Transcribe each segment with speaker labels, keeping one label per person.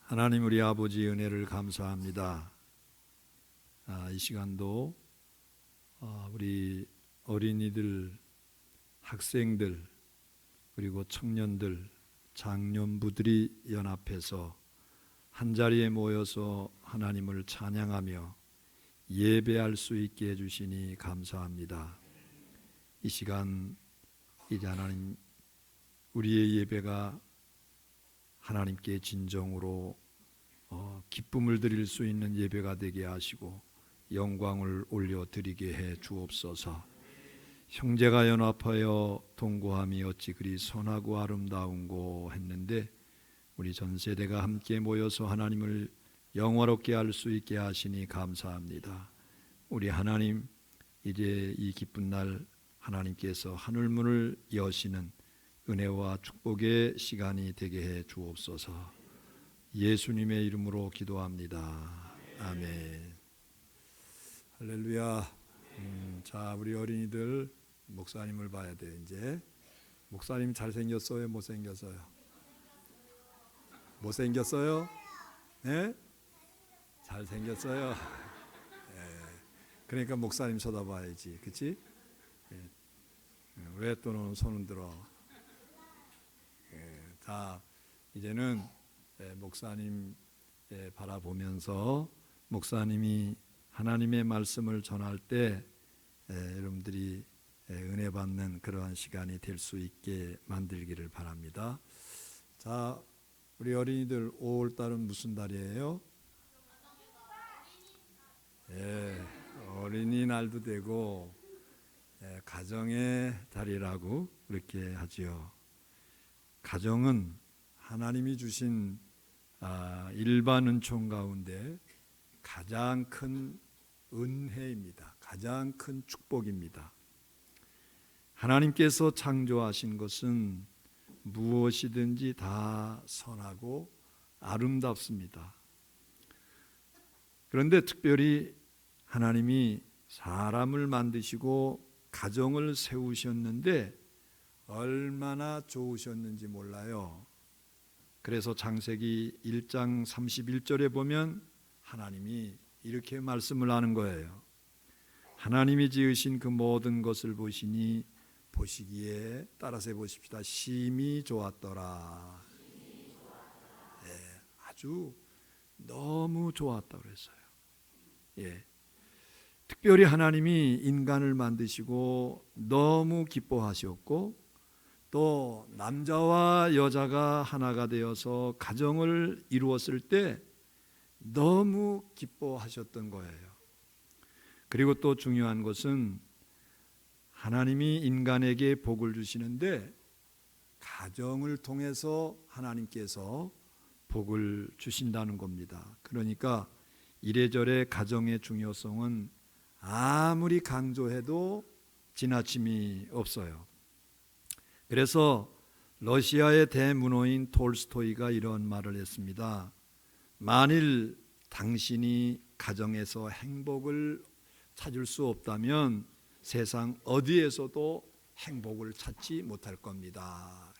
Speaker 1: 하나님 우리 아버지 은혜를 감사합니다. 이 시간도 우리 어린이들, 학생들, 그리고 청년들, 장년부들이 연합해서 한자리에 모여서 하나님을 찬양하며 예배할 수 있게 해주시니 감사합니다. 이 시간 이제 하나님 우리의 예배가 하나님께 진정으로 기쁨을 드릴 수 있는 예배가 되게 하시고 영광을 올려드리게 해 주옵소서. 형제가 연합하여 동거함이 어찌 그리 선하고 아름다운고 했는데 우리 전 세대가 함께 모여서 하나님을 영화롭게 할 수 있게 하시니 감사합니다. 우리 하나님, 이제 이 기쁜 날 하나님께서 하늘문을 여시는 은혜와 축복의 시간이 되게 해 주옵소서. 예수님의 이름으로 기도합니다. 아멘. 할렐루야. 자, 우리 어린이들 목사님을 봐야 돼. 이제 목사님 잘생겼어요, 못생겼어요? 못생겼어요? 네? 잘생겼어요. 네. 그러니까 목사님 쳐다봐야지, 그렇지? 네. 왜 또 너는 손을 들어? 자, 이제는 목사님 바라보면서 목사님이 하나님의 말씀을 전할 때 여러분들이 은혜 받는 그러한 시간이 될 수 있게 만들기를 바랍니다. 자, 우리 어린이들 5월달은 무슨 달이에요? 어린이날도 되고 가정의 달이라고 그렇게 하지요. 가정은 하나님이 주신 일반 은총 가운데 가장 큰 은혜입니다. 가장 큰 축복입니다. 하나님께서 창조하신 것은 무엇이든지 다 선하고 아름답습니다. 그런데 특별히 하나님이 사람을 만드시고 가정을 세우셨는데 얼마나 좋으셨는지 몰라요. 그래서 창세기 1장 31절에 보면 하나님이 이렇게 말씀을 하는 거예요. 하나님이 지으신 그 모든 것을 보시니 보시기에, 따라서 해보십시다. 심히 좋았더라. 아주 너무 좋았다고 그랬어요. 특별히 하나님이 인간을 만드시고 너무 기뻐하셨고, 또 남자와 여자가 하나가 되어서 가정을 이루었을 때 너무 기뻐하셨던 거예요. 그리고 또 중요한 것은 하나님이 인간에게 복을 주시는데 가정을 통해서 하나님께서 복을 주신다는 겁니다. 그러니까 이래저래 가정의 중요성은 아무리 강조해도 지나침이 없어요. 그래서 러시아의 대문호인 톨스토이가 이런 말을 했습니다. 만일 당신이 가정에서 행복을 찾을 수 없다면 세상 어디에서도 행복을 찾지 못할 겁니다.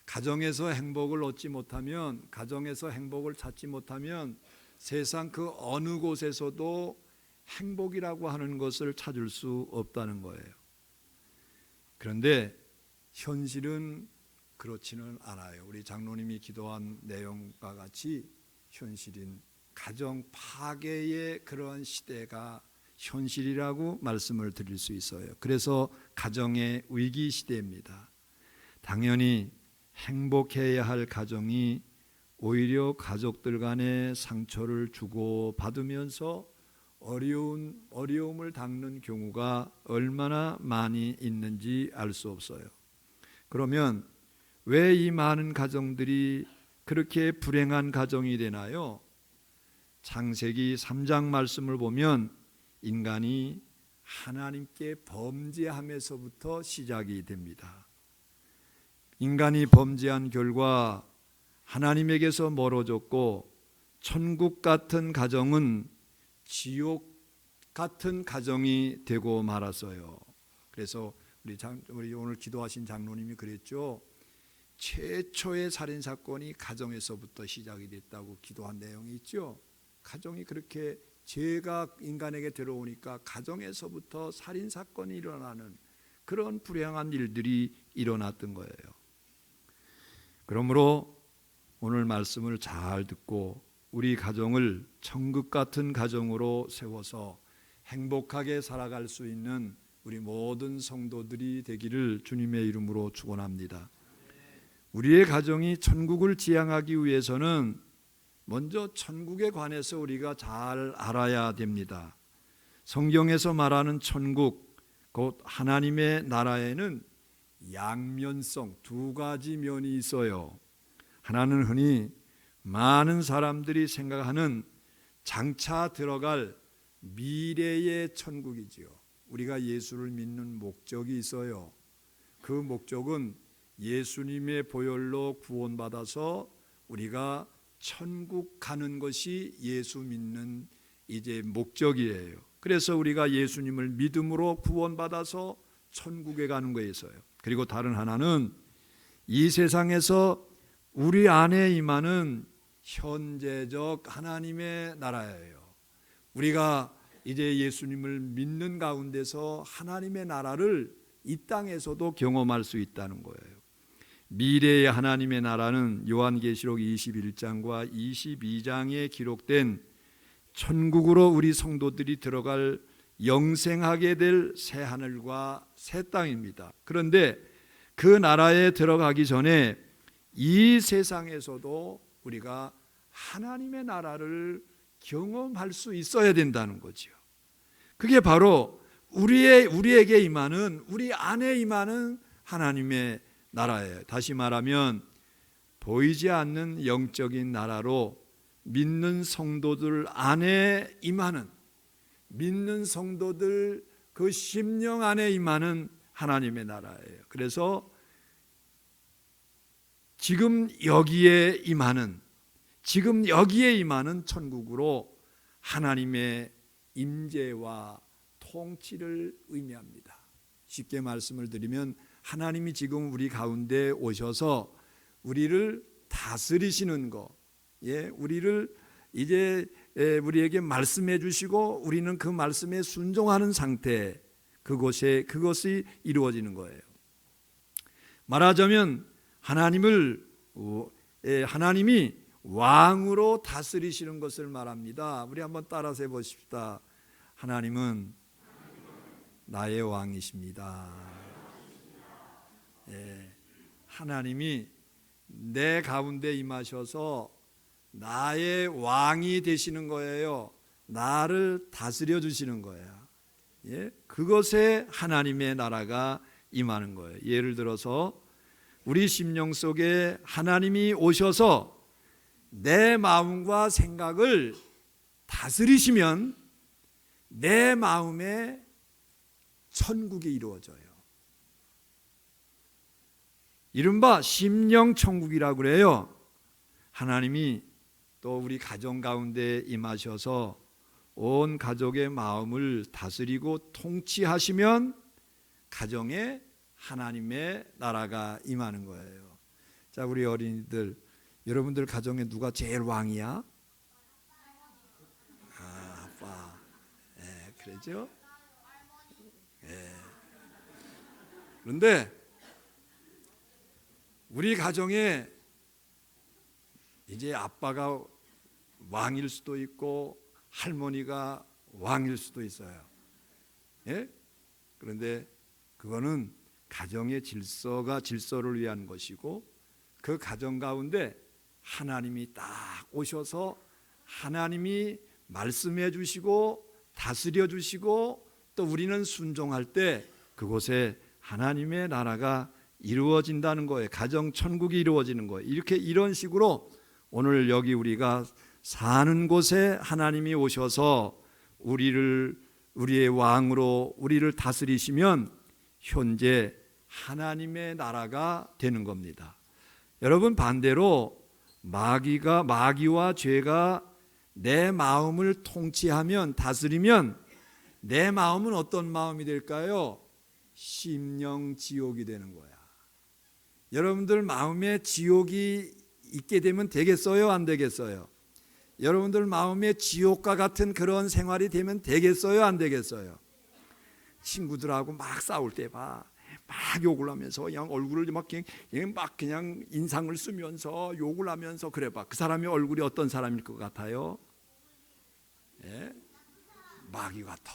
Speaker 1: 가정에서 행복을 얻지 못하면, 가정에서 행복을 찾지 못하면 세상 그 어느 곳에서도 행복이라고 하는 것을 찾을 수 없다는 거예요. 그런데 현실은 그렇지는 않아요. 우리 장로님이 기도한 내용과 같이 현실인 가정 파괴의 그러한 시대가 현실이라고 말씀을 드릴 수 있어요. 그래서 가정의 위기 시대입니다. 당연히 행복해야 할 가정이 오히려 가족들 간에 상처를 주고 받으면서 어려움을 당하는 경우가 얼마나 많이 있는지 알 수 없어요. 그러면 왜 이 많은 가정들이 그렇게 불행한 가정이 되나요? 창세기 3장 말씀을 보면 인간이 하나님께 범죄함에서부터 시작이 됩니다. 인간이 범죄한 결과 하나님에게서 멀어졌고 천국 같은 가정은 지옥 같은 가정이 되고 말았어요. 그래서 우리 오늘 기도하신 장로님이 그랬죠. 최초의 살인 사건이 가정에서부터 시작이 됐다고 기도한 내용이 있죠. 가정이 그렇게 죄가 인간에게 들어오니까 가정에서부터 살인 사건이 일어나는 그런 불행한 일들이 일어났던 거예요. 그러므로 오늘 말씀을 잘 듣고 우리 가정을 천국 같은 가정으로 세워서 행복하게 살아갈 수 있는 우리 모든 성도들이 되기를 주님의 이름으로 축원합니다. 우리의 가정이 천국을 지향하기 위해서는 먼저 천국에 관해서 우리가 잘 알아야 됩니다. 성경에서 말하는 천국, 곧 하나님의 나라에는 양면성 두 가지 면이 있어요. 하나는 흔히 많은 사람들이 생각하는 장차 들어갈 미래의 천국이지요. 우리가 예수를 믿는 목적이 있어요. 그 목적은 예수님의 보혈로 구원받아서 우리가 천국 가는 것이 예수 믿는 이제 목적이에요. 그래서 우리가 예수님을 믿음으로 구원받아서 천국에 가는 거였어요. 그리고 다른 하나는 이 세상에서 우리 안에 임하는 현재적 하나님의 나라예요. 우리가 이제 예수님을 믿는 가운데서 하나님의 나라를 이 땅에서도 경험할 수 있다는 거예요. 미래의 하나님의 나라는 요한계시록 21장과 22장에 기록된 천국으로 우리 성도들이 들어갈 영생하게 될 새 하늘과 새 땅입니다. 그런데 그 나라에 들어가기 전에 이 세상에서도 우리가 하나님의 나라를 경험할 수 있어야 된다는 거죠. 그게 바로 우리에게 임하는, 우리 안에 임하는 하나님의 나라예요. 다시 말하면 보이지 않는 영적인 나라로 믿는 성도들 안에 임하는, 믿는 성도들 그 심령 안에 임하는 하나님의 나라예요. 그래서 지금 여기에 임하는 천국으로 하나님의 임재와 통치를 의미합니다. 쉽게 말씀을 드리면 하나님이 지금 우리 가운데 오셔서 우리를 다스리시는 거, 우리를 이제 우리에게 말씀해 주시고 우리는 그 말씀에 순종하는 상태, 그것이 이루어지는 거예요. 말하자면 하나님이 왕으로 다스리시는 것을 말합니다. 우리 한번 따라서 해보십시다. 하나님은 나의 왕이십니다. 하나님이 내 가운데 임하셔서 나의 왕이 되시는 거예요. 나를 다스려 주시는 거예요. 그것에 하나님의 나라가 임하는 거예요. 예를 들어서 우리 심령 속에 하나님이 오셔서 내 마음과 생각을 다스리시면 내 마음에 천국이 이루어져요. 이른바 심령 천국이라고 그래요. 하나님이 또 우리 가정 가운데 임하셔서 온 가족의 마음을 다스리고 통치하시면 가정에 하나님의 나라가 임하는 거예요. 자, 우리 어린이들, 여러분들 가정에 누가 제일 왕이야? 아빠. 그러죠? 그런데 우리 가정에 이제 아빠가 왕일 수도 있고 할머니가 왕일 수도 있어요. 그런데 그거는 가정의 질서를 위한 것이고, 그 가정 가운데 하나님이 딱 오셔서 하나님이 말씀해 주시고 다스려 주시고 또 우리는 순종할 때 그곳에 하나님의 나라가 이루어진다는 거예요. 가정 천국이 이루어지는 거예요. 이런 식으로 오늘 여기 우리가 사는 곳에 하나님이 오셔서 우리의 왕으로 우리를 다스리시면 현재 하나님의 나라가 되는 겁니다. 여러분, 반대로 마귀와 죄가 내 마음을 통치하면, 다스리면 내 마음은 어떤 마음이 될까요? 심령 지옥이 되는 거야. 여러분들 마음에 지옥이 있게 되면 되겠어요? 안 되겠어요? 여러분들 마음에 지옥과 같은 그런 생활이 되면 되겠어요? 안 되겠어요? 친구들하고 막 싸울 때 봐. 막 욕을 하면서 그냥 얼굴을 그냥 인상을 쓰면서 욕을 하면서 그래 봐. 그 사람의 얼굴이 어떤 사람일 것 같아요? 예? 마귀 같아.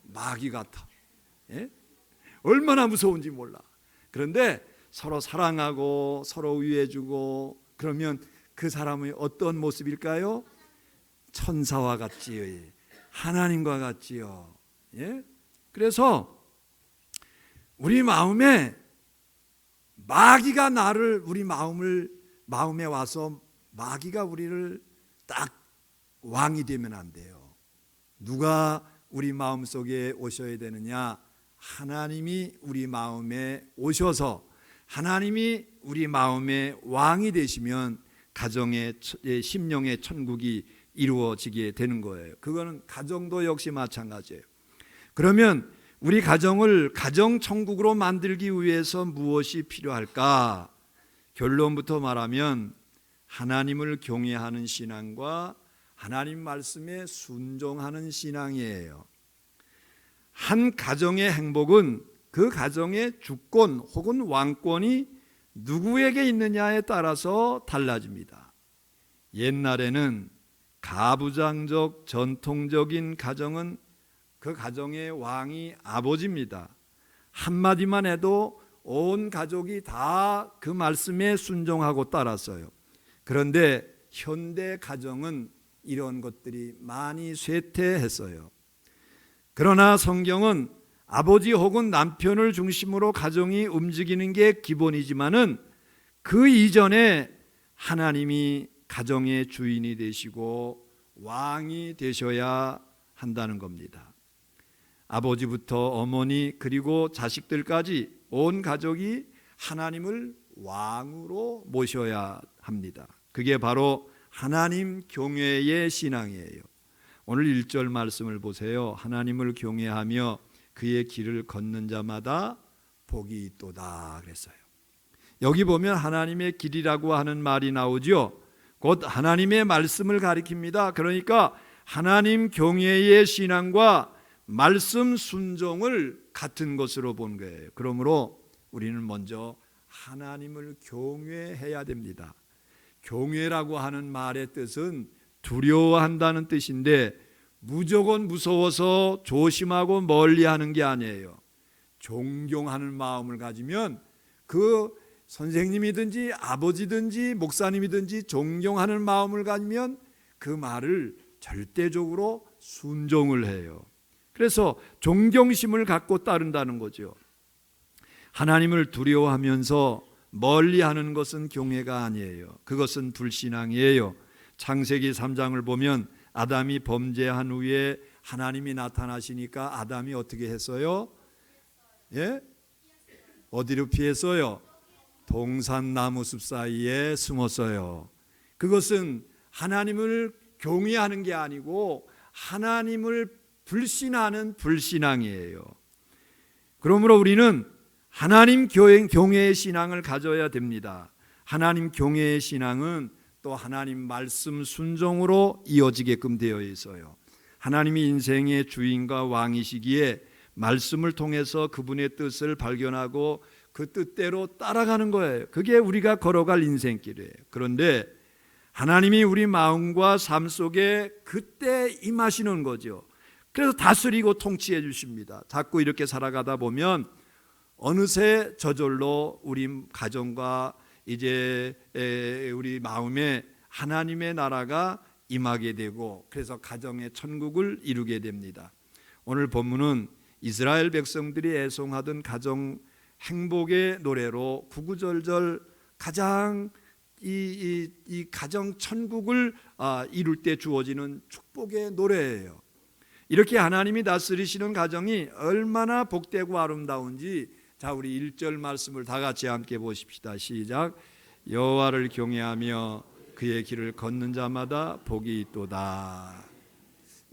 Speaker 1: 마귀 같아. 예? 얼마나 무서운지 몰라. 그런데 서로 사랑하고 서로 위해주고 그러면 그 사람의 어떤 모습일까요? 천사와 같지요. 하나님과 같지요. 예? 그래서 우리 마음에 마귀가 우리 마음에 와서 마귀가 우리를 딱 왕이 되면 안 돼요. 누가 우리 마음 속에 오셔야 되느냐? 하나님이 우리 마음에 오셔서 하나님이 우리 마음의 왕이 되시면 가정의 심령의 천국이 이루어지게 되는 거예요. 그거는 가정도 역시 마찬가지예요. 그러면 우리 가정을 가정 천국으로 만들기 위해서 무엇이 필요할까? 결론부터 말하면 하나님을 경외하는 신앙과 하나님 말씀에 순종하는 신앙이에요. 한 가정의 행복은 그 가정의 주권 혹은 왕권이 누구에게 있느냐에 따라서 달라집니다. 옛날에는 가부장적 전통적인 가정은 그 가정의 왕이 아버지입니다. 한마디만 해도 온 가족이 다 그 말씀에 순종하고 따랐어요. 그런데 현대 가정은 이런 것들이 많이 쇠퇴했어요. 그러나 성경은 아버지 혹은 남편을 중심으로 가정이 움직이는 게 기본이지만은 그 이전에 하나님이 가정의 주인이 되시고 왕이 되셔야 한다는 겁니다. 아버지부터 어머니 그리고 자식들까지 온 가족이 하나님을 왕으로 모셔야 합니다. 그게 바로 하나님 경외의 신앙이에요. 오늘 1절 말씀을 보세요. 하나님을 경외하며 그의 길을 걷는 자마다 복이 있도다 그랬어요. 여기 보면 하나님의 길이라고 하는 말이 나오죠. 곧 하나님의 말씀을 가리킵니다. 그러니까 하나님 경외의 신앙과 말씀 순종을 같은 것으로 본 거예요. 그러므로 우리는 먼저 하나님을 경외해야 됩니다. 경외라고 하는 말의 뜻은 두려워한다는 뜻인데 무조건 무서워서 조심하고 멀리하는 게 아니에요. 존경하는 마음을 가지면 그 선생님이든지 아버지든지 목사님이든지 존경하는 마음을 가지면 그 말을 절대적으로 순종을 해요. 그래서 존경심을 갖고 따른다는 거죠. 하나님을 두려워하면서 멀리하는 것은 경외가 아니에요. 그것은 불신앙이에요. 창세기 3장을 보면 아담이 범죄한 후에 하나님이 나타나시니까 아담이 어떻게 했어요? 예? 어디로 피했어요? 동산나무 숲 사이에 숨었어요. 그것은 하나님을 경외하는 게 아니고 하나님을 불신하는 불신앙이에요. 그러므로 우리는 하나님 경외의 신앙을 가져야 됩니다. 하나님 경외의 신앙은 또 하나님 말씀 순종으로 이어지게끔 되어 있어요. 하나님이 인생의 주인과 왕이시기에 말씀을 통해서 그분의 뜻을 발견하고 그 뜻대로 따라가는 거예요. 그게 우리가 걸어갈 인생길이에요. 그런데 하나님이 우리 마음과 삶 속에 그때 임하시는 거죠. 그래서 다스리고 통치해 주십니다. 자꾸 이렇게 살아가다 보면 어느새 저절로 우리 가정과 이제 우리 마음에 하나님의 나라가 임하게 되고 그래서 가정의 천국을 이루게 됩니다. 오늘 본문은 이스라엘 백성들이 애송하던 가정 행복의 노래로 구구절절 가장 이 가정 천국을 이룰 때 주어지는 축복의 노래예요. 이렇게 하나님이 다스리시는 가정이 얼마나 복되고 아름다운지 자 우리 1절 말씀을 다 같이 함께 보십시다. 시작. 여호와를 경외하며 그의 길을 걷는 자마다 복이 있도다.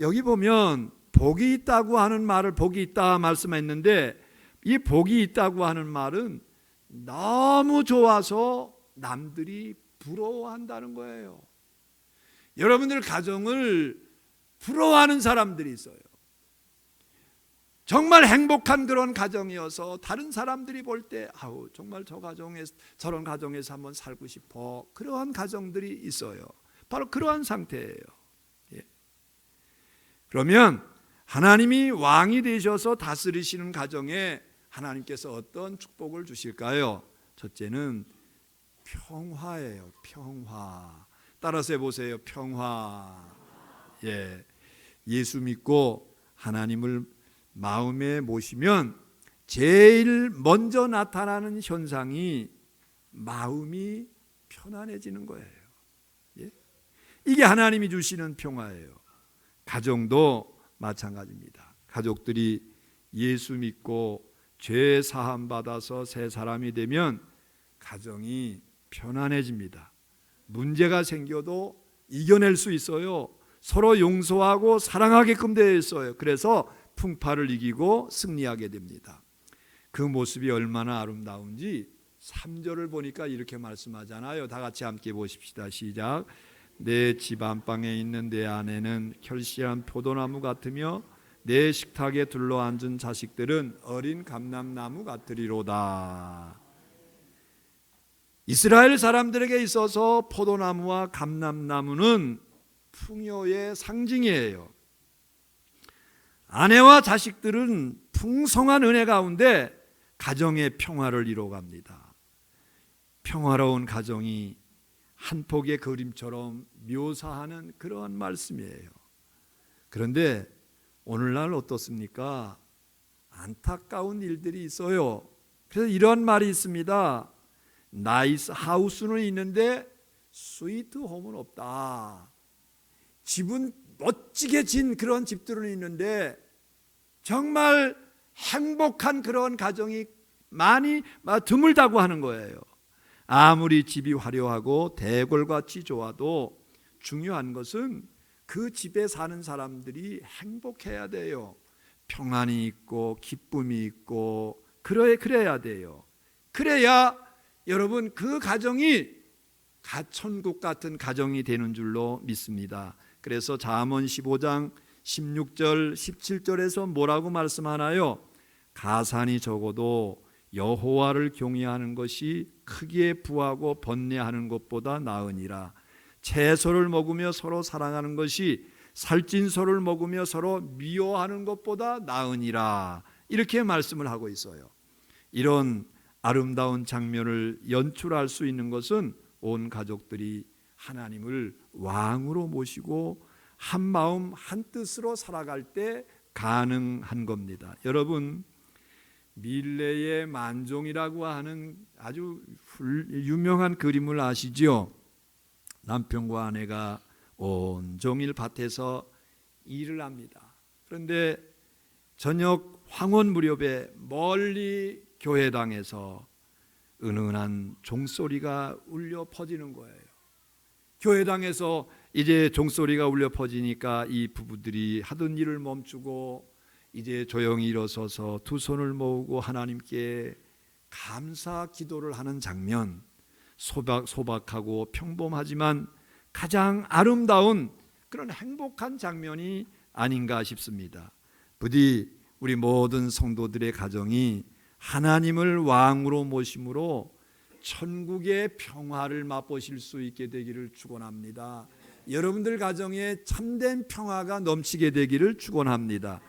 Speaker 1: 여기 보면 복이 있다고 하는 말을 복이 있다 말씀했는데 이 복이 있다고 하는 말은 너무 좋아서 남들이 부러워한다는 거예요. 여러분들 가정을 부러워하는 사람들이 있어요. 정말 행복한 그런 가정이어서 다른 사람들이 볼 때 아우 정말 저런 가정에서 한번 살고 싶어, 그러한 가정들이 있어요. 바로 그러한 상태예요. 예. 그러면 하나님이 왕이 되셔서 다스리시는 가정에 하나님께서 어떤 축복을 주실까요? 첫째는 평화예요. 평화. 따라서 해보세요. 평화. 예. 예수 믿고 하나님을 마음에 모시면 제일 먼저 나타나는 현상이 마음이 편안해지는 거예요. 예? 이게 하나님이 주시는 평화예요. 가정도 마찬가지입니다. 가족들이 예수 믿고 죄 사함 받아서 새 사람이 되면 가정이 편안해집니다. 문제가 생겨도 이겨낼 수 있어요. 서로 용서하고 사랑하게끔 되어 있어요. 그래서 풍파를 이기고 승리하게 됩니다. 그 모습이 얼마나 아름다운지 3절을 보니까 이렇게 말씀하잖아요. 다 같이 함께 보십시다. 시작. 내 집 안방에 있는 내 아내는 결실한 포도나무 같으며 내 식탁에 둘러앉은 자식들은 어린 감람나무 같으리로다. 이스라엘 사람들에게 있어서 포도나무와 감람나무는 풍요의 상징이에요. 아내와 자식들은 풍성한 은혜 가운데 가정의 평화를 이루어갑니다. 평화로운 가정이 한 폭의 그림처럼 묘사하는 그러한 말씀이에요. 그런데 오늘날 어떻습니까? 안타까운 일들이 있어요. 그래서 이런 말이 있습니다. 나이스 하우스는 있는데 스위트 홈은 없다. 집은 멋지게 진 그런 집들은 있는데 정말 행복한 그런 가정이 많이 드물다고 하는 거예요. 아무리 집이 화려하고 대궐같이 좋아도 중요한 것은 그 집에 사는 사람들이 행복해야 돼요. 평안이 있고 기쁨이 있고 그래야 돼요. 그래야 여러분 그 가정이 천국 같은 가정이 되는 줄로 믿습니다. 그래서 잠언 15장 16절 17절에서 뭐라고 말씀하나요? 가산이 적어도 여호와를 경외하는 것이 크기에 부하고 번뇌하는 것보다 나으니라. 채소를 먹으며 서로 사랑하는 것이 살찐 소를 먹으며 서로 미워하는 것보다 나으니라. 이렇게 말씀을 하고 있어요. 이런 아름다운 장면을 연출할 수 있는 것은 온 가족들이 하나님을 왕으로 모시고 한 마음 한 뜻으로 살아갈 때 가능한 겁니다. 여러분, 밀레의 만종이라고 하는 아주 유명한 그림을 아시죠? 남편과 아내가 온종일 밭에서 일을 합니다. 그런데 저녁 황혼 무렵에 멀리 교회당에서 은은한 종소리가 울려 퍼지는 거예요. 교회당에서 이제 종소리가 울려 퍼지니까 이 부부들이 하던 일을 멈추고 이제 조용히 일어서서 두 손을 모으고 하나님께 감사 기도를 하는 장면, 소박하고 평범하지만 가장 아름다운 그런 행복한 장면이 아닌가 싶습니다. 부디 우리 모든 성도들의 가정이 하나님을 왕으로 모심으로 천국의 평화를 맛보실 수 있게 되기를 축원합니다. 여러분들 가정에 참된 평화가 넘치게 되기를 축원합니다.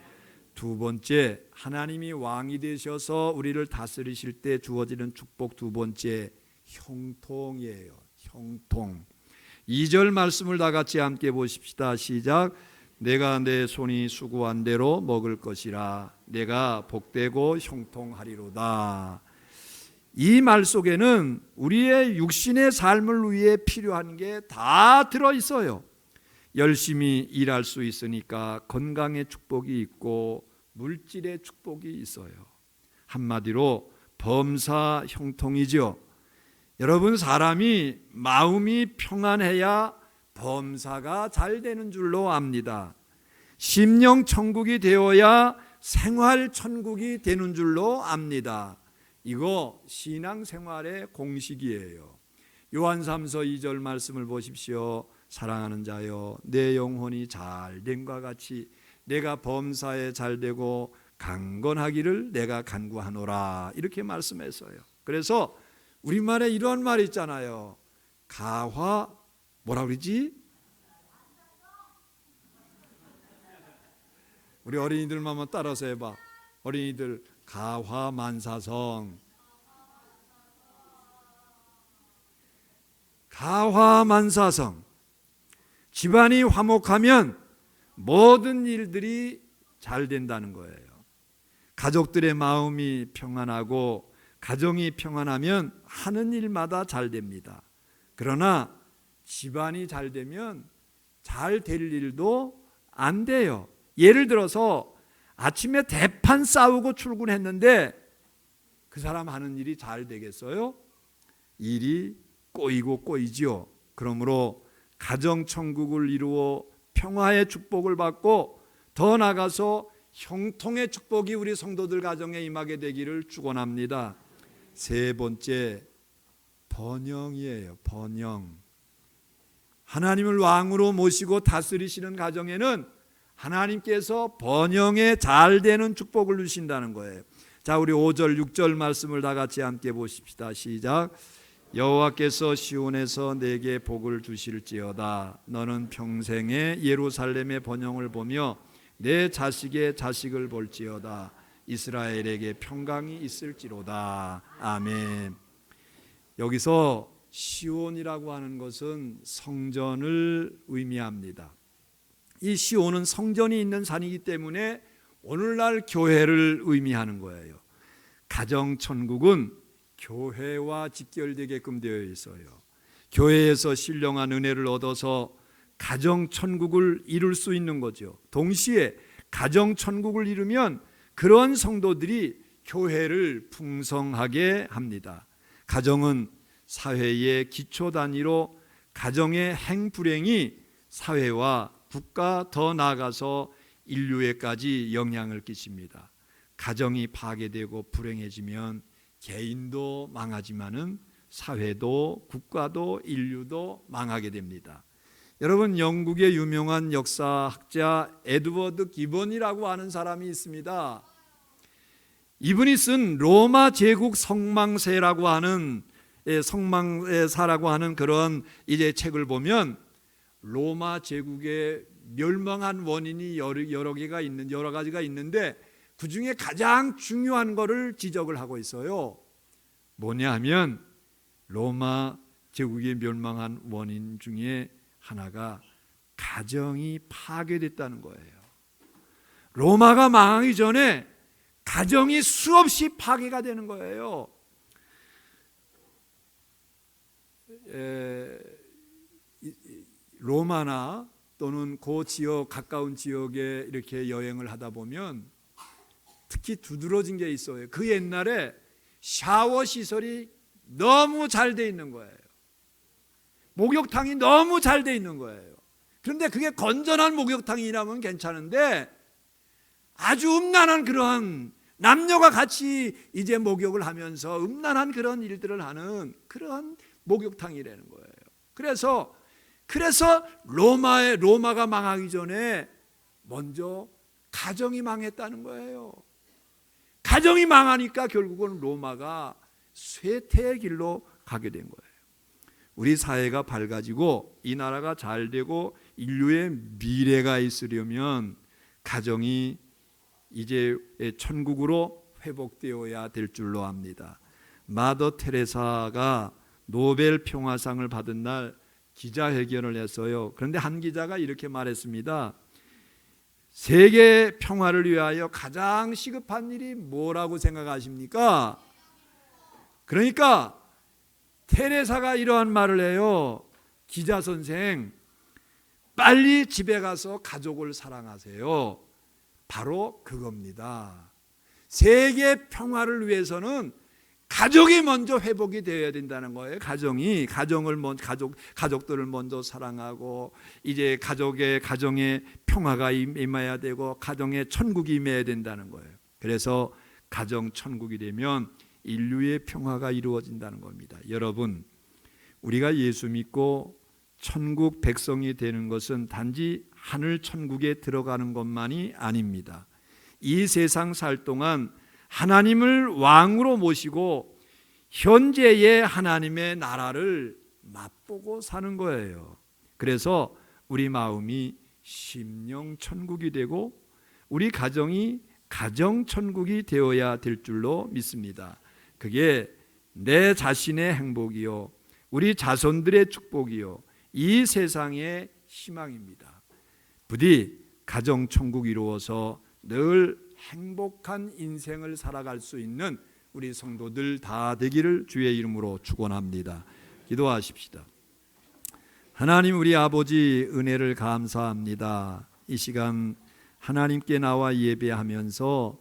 Speaker 1: 두 번째, 하나님이 왕이 되셔서 우리를 다스리실 때 주어지는 축복 두 번째, 형통이에요. 형통. 2절 말씀을 다 같이 함께 보십시다. 시작. 내가 내 손이 수고한 대로 먹을 것이라. 내가 복되고 형통하리로다. 이 말 속에는 우리의 육신의 삶을 위해 필요한 게 다 들어있어요. 열심히 일할 수 있으니까 건강의 축복이 있고 물질의 축복이 있어요. 한마디로 범사 형통이죠. 여러분, 사람이 마음이 평안해야 범사가 잘 되는 줄로 압니다. 심령 천국이 되어야 생활 천국이 되는 줄로 압니다. 이거 신앙생활의 공식이에요. 요한 3서 2절 말씀을 보십시오. 사랑하는 자여, 내 영혼이 잘됨과 같이 내가 범사에 잘되고 강건하기를 내가 간구하노라, 이렇게 말씀했어요. 그래서 우리말에 이런 말이 있잖아요. 가화 뭐라 그러지? 우리 어린이들만 한번 따라서 해봐. 어린이들, 가화만사성. 가화만사성. 집안이 화목하면 모든 일들이 잘 된다는 거예요. 가족들의 마음이 평안하고 가정이 평안하면 하는 일마다 잘 됩니다. 그러나 집안이 잘 되면 잘 될 일도 안 돼요. 예를 들어서 아침에 대판 싸우고 출근했는데 그 사람 하는 일이 잘 되겠어요? 일이 꼬이고 꼬이지요. 그러므로 가정천국을 이루어 평화의 축복을 받고 더 나아가서 형통의 축복이 우리 성도들 가정에 임하게 되기를 축원합니다. 세 번째, 번영이에요. 번영. 하나님을 왕으로 모시고 다스리시는 가정에는 하나님께서 번영에 잘 되는 축복을 주신다는 거예요. 자, 우리 5절 6절 말씀을 다 같이 함께 보십시다. 시작. 여호와께서 시온에서 내게 복을 주실지어다. 너는 평생에 예루살렘의 번영을 보며 내 자식의 자식을 볼지어다. 이스라엘에게 평강이 있을지로다. 아멘. 여기서 시온이라고 하는 것은 성전을 의미합니다. 이 시온은 성전이 있는 산이기 때문에 오늘날 교회를 의미하는 거예요. 가정천국은 교회와 직결되게끔 되어 있어요. 교회에서 신령한 은혜를 얻어서 가정천국을 이룰 수 있는 거죠. 동시에 가정천국을 이루면 그런 성도들이 교회를 풍성하게 합니다. 가정은 사회의 기초 단위로 가정의 행불행이 사회와 국가, 더 나아가서 인류에까지 영향을 끼칩니다. 가정이 파괴되고 불행해지면 개인도 망하지만은 사회도 국가도 인류도 망하게 됩니다. 여러분, 영국의 유명한 역사학자 에드워드 기본이라고 하는 사람이 있습니다. 이분이 쓴 로마 제국 성망세라고 하는 성망사라고 하는 그런 이제 책을 보면 로마 제국의 멸망한 원인이 여러 가지가 있는데 그 중에 가장 중요한 것을 지적을 하고 있어요. 뭐냐 하면 로마 제국이 멸망한 원인 중에 하나가 가정이 파괴됐다는 거예요. 로마가 망하기 전에 가정이 수없이 파괴가 되는 거예요. 로마나 또는 그 지역, 가까운 지역에 이렇게 여행을 하다 보면 특히 두드러진 게 있어요. 그 옛날에 샤워 시설이 너무 잘 돼 있는 거예요. 목욕탕이 너무 잘 돼 있는 거예요. 그런데 그게 건전한 목욕탕이라면 괜찮은데 아주 음란한 그런 남녀가 같이 이제 목욕을 하면서 음란한 그런 일들을 하는 그런 목욕탕이라는 거예요. 그래서 로마가 망하기 전에 먼저 가정이 망했다는 거예요. 가정이 망하니까 결국은 로마가 쇠퇴의 길로 가게 된 거예요. 우리 사회가 밝아지고 이 나라가 잘 되고 인류의 미래가 있으려면 가정이 이제 천국으로 회복되어야 될 줄로 압니다. 마더 테레사가 노벨 평화상을 받은 날 기자회견을 했어요. 그런데 한 기자가 이렇게 말했습니다. 세계 평화를 위하여 가장 시급한 일이 뭐라고 생각하십니까? 그러니까 테레사가 이러한 말을 해요. 기자 선생, 빨리 집에 가서 가족을 사랑하세요. 바로 그겁니다. 세계 평화를 위해서는 가족이 먼저 회복이 되어야 된다는 거예요. 가족들을 먼저 사랑하고 이제 가정에 평화가 임해야 되고 가정에 천국이 임해야 된다는 거예요. 그래서 가정 천국이 되면 인류의 평화가 이루어진다는 겁니다. 여러분, 우리가 예수 믿고 천국 백성이 되는 것은 단지 하늘 천국에 들어가는 것만이 아닙니다. 이 세상 살 동안 하나님을 왕으로 모시고 현재의 하나님의 나라를 맛보고 사는 거예요. 그래서 우리 마음이 심령 천국이 되고 우리 가정이 가정 천국이 되어야 될 줄로 믿습니다. 그게 내 자신의 행복이요, 우리 자손들의 축복이요, 이 세상의 희망입니다. 부디 가정 천국 이루어서 늘 행복한 인생을 살아갈 수 있는 우리 성도들 다 되기를 주의 이름으로 축원합니다. 기도하십시다. 하나님, 우리 아버지 은혜를 감사합니다. 이 시간 하나님께 나와 예배하면서